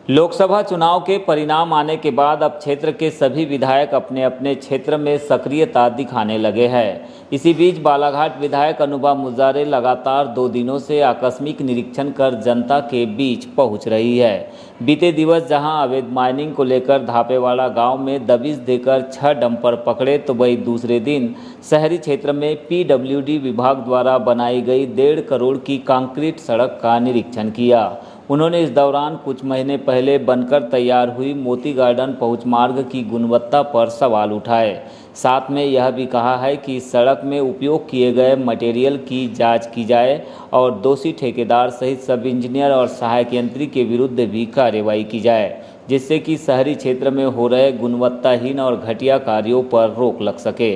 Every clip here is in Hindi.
लोकसभा चुनाव के परिणाम आने के बाद अब क्षेत्र के सभी विधायक अपने अपने क्षेत्र में सक्रियता दिखाने लगे हैं। इसी बीच बालाघाट विधायक अनुभा मुजारे लगातार 2 दिनों से आकस्मिक निरीक्षण कर जनता के बीच पहुंच रही है। बीते दिवस जहां अवैध माइनिंग को लेकर धापेवाड़ा गांव में दबिश देकर 6 डंपर पकड़े, तो वहीं दूसरे दिन शहरी क्षेत्र में पीडब्ल्यूडी विभाग द्वारा बनाई गई 1.5 करोड़ की कंक्रीट सड़क का निरीक्षण किया। उन्होंने इस दौरान कुछ महीने पहले बनकर तैयार हुई मोती गार्डन पहुंच मार्ग की गुणवत्ता पर सवाल उठाए। साथ में यह भी कहा है कि इस सड़क में उपयोग किए गए मटेरियल की जांच की जाए और दोषी ठेकेदार सहित सब इंजीनियर और सहायक यंत्री के विरुद्ध भी कार्रवाई की जाए, जिससे कि शहरी क्षेत्र में हो रहे गुणवत्ताहीन और घटिया कार्यों पर रोक लग सके।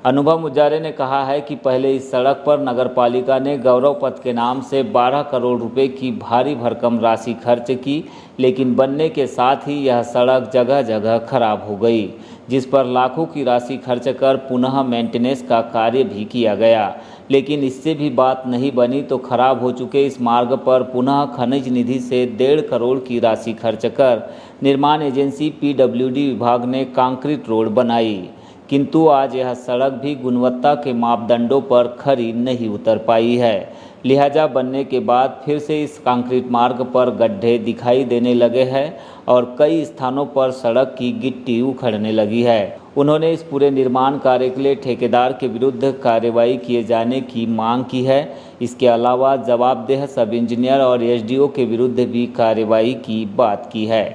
अनुभव मुजारे ने कहा है कि पहले इस सड़क पर नगरपालिका ने गौरव पथ के नाम से 12 करोड़ रुपए की भारी भरकम राशि खर्च की, लेकिन बनने के साथ ही यह सड़क जगह जगह खराब हो गई, जिस पर लाखों की राशि खर्च कर पुनः मेंटेनेंस का कार्य भी किया गया। लेकिन इससे भी बात नहीं बनी तो खराब हो चुके इस मार्ग पर पुनः खनिज निधि से 1.5 करोड़ की राशि खर्च कर निर्माण एजेंसी पीडब्ल्यूडी विभाग ने कंक्रीट रोड बनाई, किंतु आज यह सड़क भी गुणवत्ता के मापदंडों पर खरी नहीं उतर पाई है। लिहाजा बनने के बाद फिर से इस कंक्रीट मार्ग पर गड्ढे दिखाई देने लगे हैं और कई स्थानों पर सड़क की गिट्टी उखड़ने लगी है। उन्होंने इस पूरे निर्माण कार्य के लिए ठेकेदार के विरुद्ध कार्रवाई किए जाने की मांग की है। इसके अलावा जवाबदेह सब इंजीनियर और एसडीओ के विरुद्ध भी कार्रवाई की बात की है।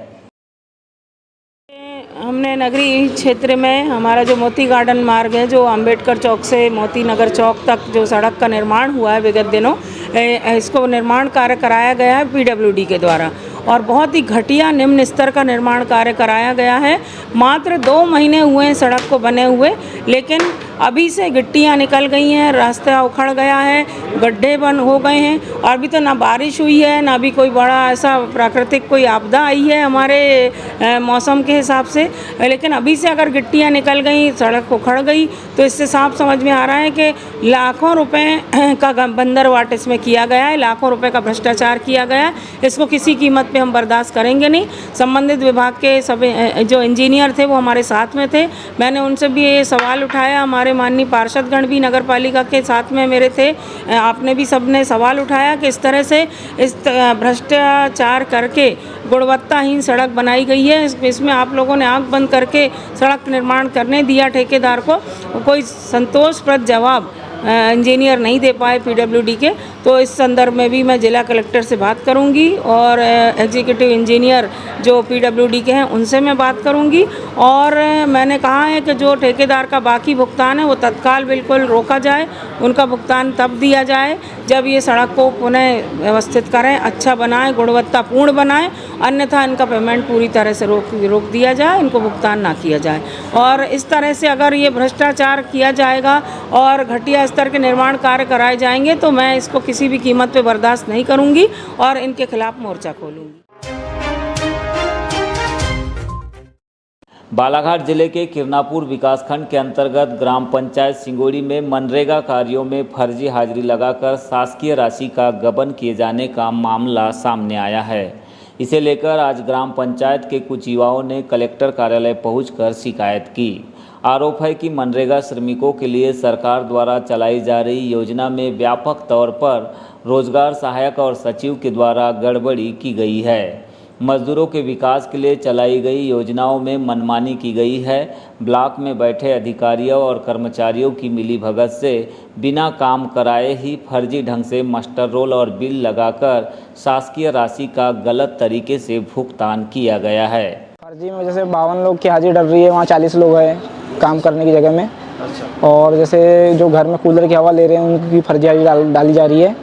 हमने नगरीय क्षेत्र में हमारा जो मोती गार्डन मार्ग है, जो अंबेडकर चौक से मोती नगर चौक तक जो सड़क का निर्माण हुआ है विगत दिनों, इसको निर्माण कार्य कराया गया है पीडब्ल्यूडी के द्वारा और बहुत ही घटिया निम्न स्तर का निर्माण कार्य कराया गया है। मात्र 2 महीने हुए हैं सड़क को बने हुए, लेकिन अभी से गिट्टियाँ निकल गई हैं, रास्ता उखड़ गया है, गड्ढे बन हो गए हैं और अभी तो ना बारिश हुई है ना भी कोई बड़ा ऐसा प्राकृतिक कोई आपदा आई है हमारे मौसम के हिसाब से। लेकिन अभी से अगर गिट्टियाँ निकल गई, सड़क उखड़ गई, तो इससे साफ समझ में आ रहा है कि लाखों रुपए का बंदरवाट इसमें किया गया है, लाखों रुपए का भ्रष्टाचार किया गया है। इसको किसी कीमत पे हम बर्दाश्त करेंगे नहीं। संबंधित विभाग के सब जो इंजीनियर थे वो हमारे साथ में थे। मैंने उनसे भी ये सवाल उठाया, हमारे माननीय पार्षदगण भी नगर पालिका के साथ में मेरे थे, आपने भी सबने सवाल उठाया कि इस तरह से इस भ्रष्टाचार करके गुणवत्ताहीन सड़क बनाई गई है। इसमें आप लोगों ने आंख बंद करके सड़क निर्माण करने दिया ठेकेदार को, कोई संतोषप्रद जवाब इंजीनियर नहीं दे पाए पीडब्ल्यूडी के। तो इस संदर्भ में भी मैं जिला कलेक्टर से बात करूंगी और एग्जीक्यूटिव इंजीनियर जो पीडब्ल्यूडी के हैं उनसे मैं बात करूंगी। और मैंने कहा है कि जो ठेकेदार का बाकी भुगतान है वो तत्काल बिल्कुल रोका जाए, उनका भुगतान तब दिया जाए जब ये सड़क को पुनः व्यवस्थित करें, अच्छा बनाएं, गुणवत्तापूर्ण बनाएं, अन्यथा इनका पेमेंट पूरी तरह से रोक दिया जाए, इनको भुगतान ना किया जाए। और इस तरह से अगर ये भ्रष्टाचार किया जाएगा और घटिया स्तर के निर्माण कार्य कराए जाएंगे तो मैं इसको किसी भी कीमत पे बर्दाश्त नहीं करूंगी और इनके खिलाफ मोर्चा खोलूंगी। बालाघाट जिले के किरनापुर विकासखंड के अंतर्गत ग्राम पंचायत सिंगोड़ी में मनरेगा कार्यों में फर्जी हाजिरी लगाकर शासकीय राशि का गबन किए जाने का मामला सामने आया है। इसे लेकर आज ग्राम पंचायत के कुछ युवाओं ने कलेक्टर कार्यालय पहुंचकर शिकायत की। आरोप है कि मनरेगा श्रमिकों के लिए सरकार द्वारा चलाई जा रही योजना में व्यापक तौर पर रोजगार सहायक और सचिव के द्वारा गड़बड़ी की गई है। मजदूरों के विकास के लिए चलाई गई योजनाओं में मनमानी की गई है। ब्लॉक में बैठे अधिकारियों और कर्मचारियों की मिलीभगत से बिना काम कराए ही फर्जी ढंग से मास्टर रोल और बिल लगाकर शासकीय राशि का गलत तरीके से भुगतान किया गया है। फर्जी में जैसे 52 लोग की हाजिरी डल रही है, वहाँ 40 लोग हैं काम करने की जगह में। अच्छा। और जैसे जो घर में कूलर की हवा ले रहे हैं उनकी फर्जी हाजिरी डाली जा रही है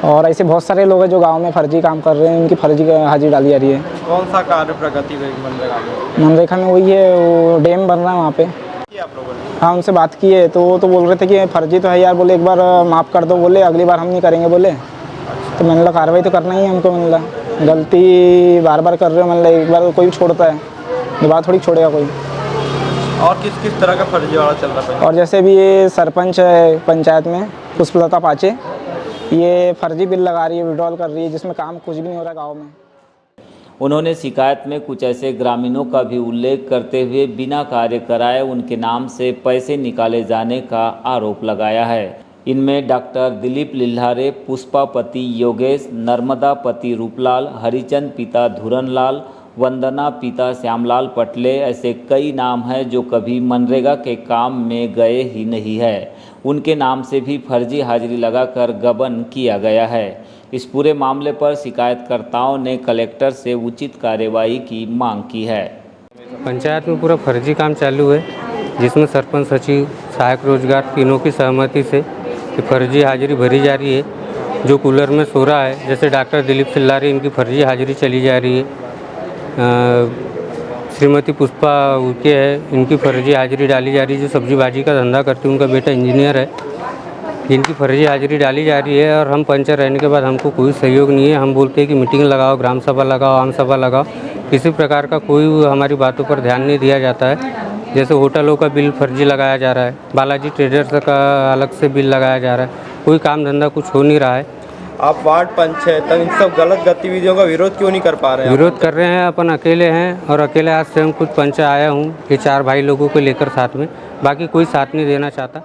और ऐसे बहुत सारे लोग हैं जो गांव में फर्जी काम कर रहे हैं, उनकी फर्जी हाजिरी डाली जा रही है। कौन सा कार्य प्रगति मनरेगा में? मनरेगा में वही है, वो डैम बन रहा है वहाँ पे। आप लोगों ने? हाँ, उनसे बात की है तो वो तो बोल रहे थे कि फर्जी तो है यार, बोले एक बार माफ़ कर दो, बोले अगली बार हम नहीं करेंगे बोले। तो मैंने लगा कार्रवाई तो करना ही है हमको, मैंने लगा गलती बार बार कर रहे हो, मैंने एक बार कोई छोड़ता है, दोबारा थोड़ी छोड़ेगा कोई। और किस किस तरह का फर्जी वाला चल रहा है? और जैसे भी ये सरपंच है पंचायत में पुष्पलता पाचे, ये फर्जी बिल लगा रही है, विड्रॉल कर रही है, जिसमें काम कुछ भी नहीं हो रहा गाँव में। उन्होंने शिकायत में कुछ ऐसे ग्रामीणों का भी उल्लेख करते हुए बिना कार्य कराए उनके नाम से पैसे निकाले जाने का आरोप लगाया है। इनमें डॉक्टर दिलीप लिल्हारे, पुष्पापति योगेश, नर्मदापति रूपलाल, हरिचंद पिता धुरनलाल, वंदना पिता श्यामलाल पटले ऐसे कई नाम हैं जो कभी मनरेगा के काम में गए ही नहीं है। उनके नाम से भी फर्जी हाजिरी लगाकर गबन किया गया है। इस पूरे मामले पर शिकायतकर्ताओं ने कलेक्टर से उचित कार्यवाही की मांग की है। पंचायत में पूरा फर्जी काम चालू है, जिसमें सरपंच, सचिव, सहायक रोजगार तीनों की सहमति से फर्जी हाजिरी भरी जा रही है। जो कूलर में सो रहा है, जैसे डॉक्टर दिलीप लिल्हारे, इनकी फर्जी हाजिरी चली जा रही है। श्रीमती पुष्पा उनके है, इनकी फर्जी हाजिरी डाली जा रही है। जो सब्जी भाजी का धंधा करती है, उनका बेटा इंजीनियर है, इनकी फर्जी हाजिरी डाली जा रही है। और हम पंचायत रहने के बाद हमको कोई सहयोग नहीं है। हम बोलते हैं कि मीटिंग लगाओ, ग्राम सभा लगाओ, आम सभा लगाओ, किसी प्रकार का कोई हमारी बातों पर ध्यान नहीं दिया जाता है। जैसे होटलों का बिल फर्जी लगाया जा रहा है, बालाजी ट्रेडर्स का अलग से बिल लगाया जा रहा है, कोई काम धंधा कुछ हो नहीं रहा है। आप वार्ड पंचायत इन सब गलत गतिविधियों का विरोध क्यों नहीं कर पा रहे हैं? विरोध कर रहे हैं, अपन अकेले हैं और अकेले आज से हम खुद पंचायत आया हूँ, ये 4 भाई लोगों को लेकर साथ में, बाकी कोई साथ नहीं देना चाहता।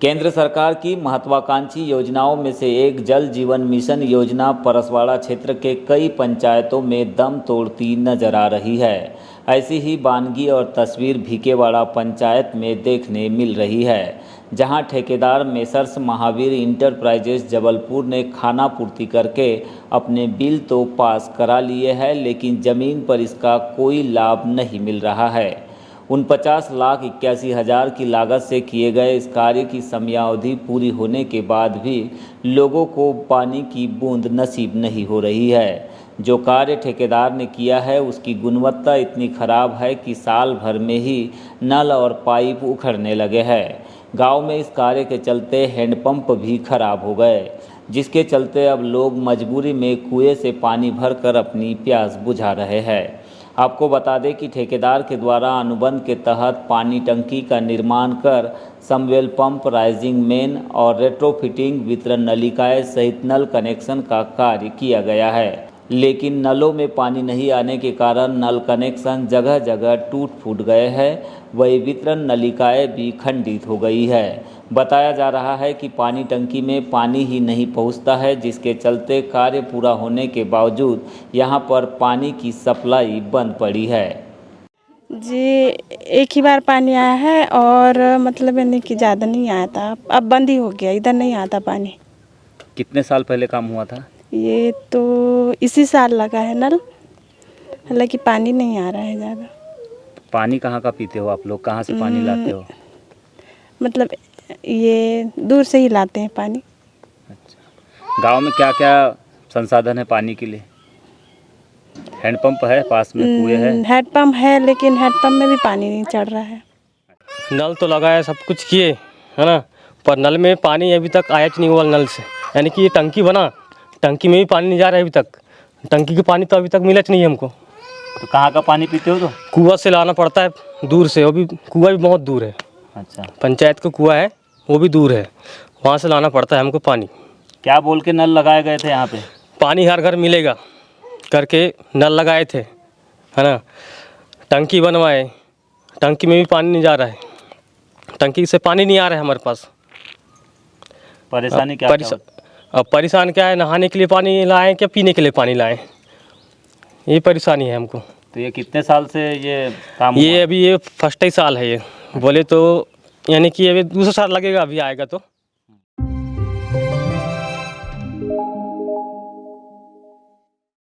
केंद्र सरकार की महत्वाकांक्षी योजनाओं में से एक जल जीवन मिशन योजना परसवाड़ा क्षेत्र के कई पंचायतों में दम तोड़ती नजर आ रही है। ऐसी ही बानगी और तस्वीर भीकेवाड़ा पंचायत में देखने मिल रही है, जहां ठेकेदार मेसर्स महावीर इंटरप्राइजेस जबलपुर ने खाना पूर्ति करके अपने बिल तो पास करा लिए हैं, लेकिन ज़मीन पर इसका कोई लाभ नहीं मिल रहा है। 49,81,000 की लागत से किए गए इस कार्य की समयावधि पूरी होने के बाद भी लोगों को पानी की बूंद नसीब नहीं हो रही है। जो कार्य ठेकेदार ने किया है उसकी गुणवत्ता इतनी खराब है कि साल भर में ही नल और पाइप उखड़ने लगे हैं। गांव में इस कार्य के चलते हैंडपंप भी खराब हो गए, जिसके चलते अब लोग मजबूरी में कुएं से पानी भरकर अपनी प्यास बुझा रहे हैं। आपको बता दें कि ठेकेदार के द्वारा अनुबंध के तहत पानी टंकी का निर्माण कर समवेल पंप, राइजिंग मेन और रेट्रोफिटिंग, वितरण नलिकाएं सहित नल कनेक्शन का कार्य किया गया है, लेकिन नलों में पानी नहीं आने के कारण नल कनेक्शन जगह जगह टूट फूट गए हैं। वही वितरण नलिकाएं भी खंडित हो गई है। बताया जा रहा है कि पानी टंकी में पानी ही नहीं पहुंचता है, जिसके चलते कार्य पूरा होने के बावजूद यहां पर पानी की सप्लाई बंद पड़ी है। जी, एक ही बार पानी आया है और मतलब यानी कि ज़्यादा नहीं आया था, अब बंद ही हो गया, इधर नहीं आता पानी। कितने साल पहले काम हुआ था? ये तो इसी साल लगा है नल, हालांकि पानी नहीं आ रहा है ज़्यादा। पानी कहाँ का पीते हो आप लोग? कहाँ से पानी लाते हो? मतलब ये दूर से ही लाते हैं पानी। अच्छा, गांव में क्या क्या संसाधन है पानी के लिए? हैंडपंप है, पास में कुएं है? हैंडपम्प है, लेकिन हैंडपम्प में भी पानी नहीं चढ़ रहा है। नल तो लगाया, सब कुछ किए, है ना, पर नल में पानी अभी तक आया नहीं हुआ नल से। यानी कि ये टंकी बना, टंकी में भी पानी नहीं जा रहा है अभी तक। टंकी का पानी तो अभी तक मिला नहीं हमको। तो कहाँ का पानी पीते हो? तो कुआं से लाना पड़ता है दूर से, वो भी कुआं भी बहुत दूर है। अच्छा, पंचायत का कुआं है, वो भी दूर है, वहाँ से लाना पड़ता है हमको पानी। क्या बोल के नल लगाए गए थे यहाँ पे? पानी हर घर मिलेगा करके नल लगाए थे, है ना। टंकी बनवाए, टंकी में भी पानी नहीं जा रहा है, टंकी से पानी नहीं आ रहा है हमारे पास। परेशानी क्या है? अब परेशान क्या है, नहाने के लिए पानी लाएं क्या पीने के लिए पानी लाएं, ये परेशानी है हमको। तो ये कितने साल से ये काम ये अभी ये फर्स्ट ही साल है, ये बोले तो यानी कि अभी दूसरा साल लगेगा, अभी आएगा तो।